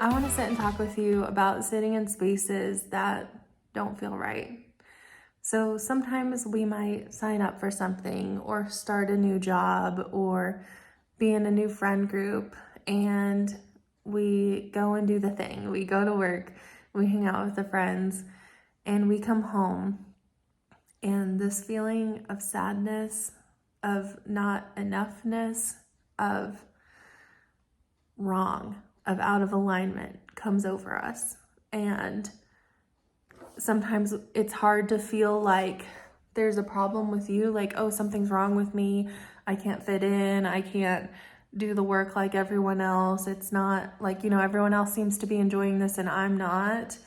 I want to sit and talk with you about sitting in spaces that don't feel right. So sometimes we might sign up for something or start a new job or be in a new friend group, and we go and do the thing. We go to work, we hang out with the friends, and we come home, and this feeling of sadness, of not enoughness, of wrong, of out of alignment comes over us. And sometimes it's hard to feel like there's a problem with you, like, oh, something's wrong with me. I can't fit in. I can't do the work like everyone else. It's not like, everyone else seems to be enjoying this and I'm not.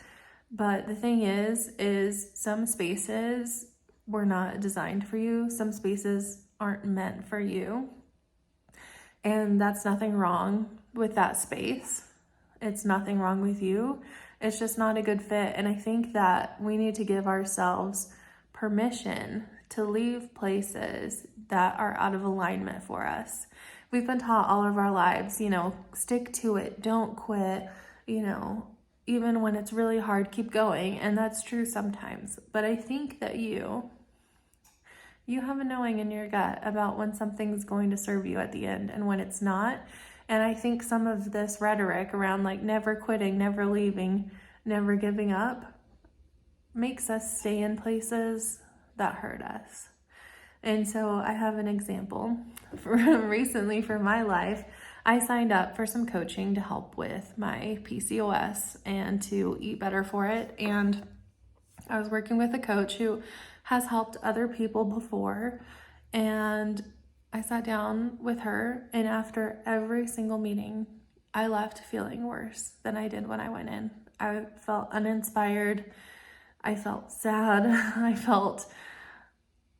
But the thing is some spaces were not designed for you. Some spaces aren't meant for you. And that's nothing wrong with that space. It's nothing wrong with you. It's just not a good fit. And I think that we need to give ourselves permission to leave places that are out of alignment for us. We've been taught all of our lives, stick to it, don't quit, even when it's really hard, keep going. And that's true sometimes. But I think that you have a knowing in your gut about when something's going to serve you at the end and when it's not. And I think some of this rhetoric around like never quitting, never leaving, never giving up makes us stay in places that hurt us. And so I have an example recently for my life. I signed up for some coaching to help with my PCOS and to eat better for it. And I was working with a coach who has helped other people before. And I sat down with her, and after every single meeting, I left feeling worse than I did when I went in. I felt uninspired. I felt sad. I felt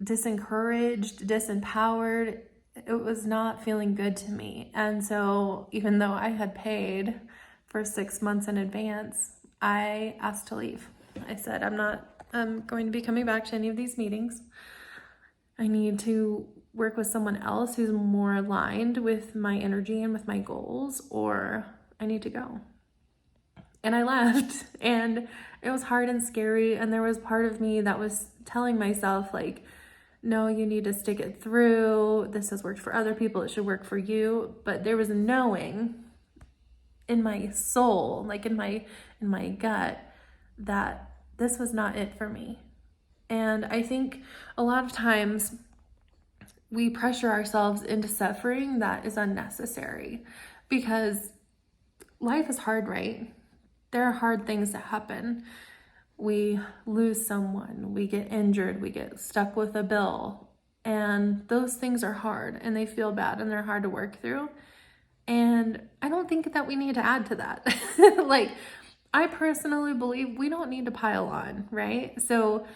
disencouraged, disempowered. It was not feeling good to me. And so even though I had paid for 6 months in advance, I asked to leave. I said, I'm not going to be coming back to any of these meetings. I need to work with someone else who's more aligned with my energy and with my goals, or I need to go. And I left, and it was hard and scary. And there was part of me that was telling myself, like, no, you need to stick it through. This has worked for other people. It should work for you. But there was a knowing in my soul, like in my gut, that this was not it for me. And I think a lot of times we pressure ourselves into suffering that is unnecessary, because life is hard, right? There are hard things that happen. We lose someone, we get injured, we get stuck with a bill, and those things are hard and they feel bad and they're hard to work through. And I don't think that we need to add to that. Like, I personally believe we don't need to pile on, right? So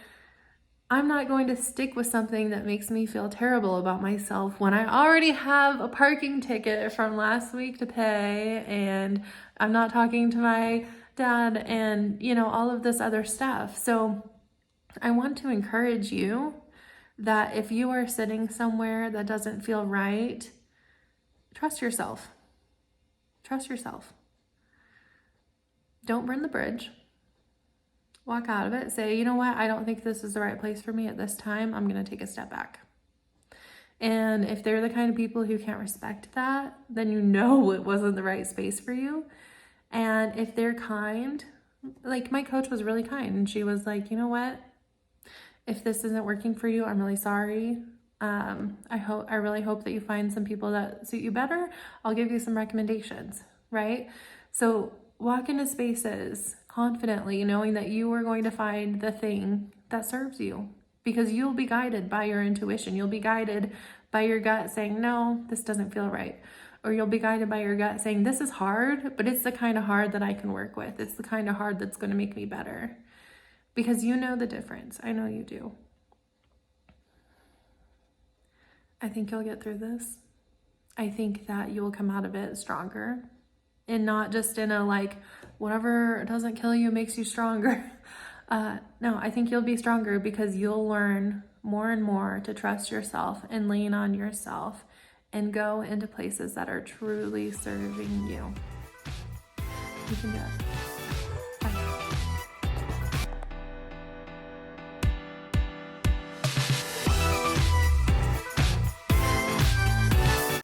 I'm not going to stick with something that makes me feel terrible about myself when I already have a parking ticket from last week to pay, and I'm not talking to my dad, and all of this other stuff. So I want to encourage you that if you are sitting somewhere that doesn't feel right, trust yourself. Trust yourself. Don't burn the bridge. Walk out of it. Say, you know what? I don't think this is the right place for me at this time. I'm going to take a step back. And if they're the kind of people who can't respect that, then it wasn't the right space for you. And if they're kind, like my coach was really kind, and she was like, you know what? If this isn't working for you, I'm really sorry. I really hope that you find some people that suit you better. I'll give you some recommendations, right? So walk into spaces confidently, knowing that you are going to find the thing that serves you, because you'll be guided by your intuition. You'll be guided by your gut saying, no, this doesn't feel right. Or you'll be guided by your gut saying, this is hard, but it's the kind of hard that I can work with. It's the kind of hard that's going to make me better. Because you know the difference. I know you do. I think you'll get through this. I think that you will come out of it stronger, and not just in a like, whatever doesn't kill you makes you stronger. No, I think you'll be stronger because you'll learn more and more to trust yourself and lean on yourself and go into places that are truly serving you. You can do it.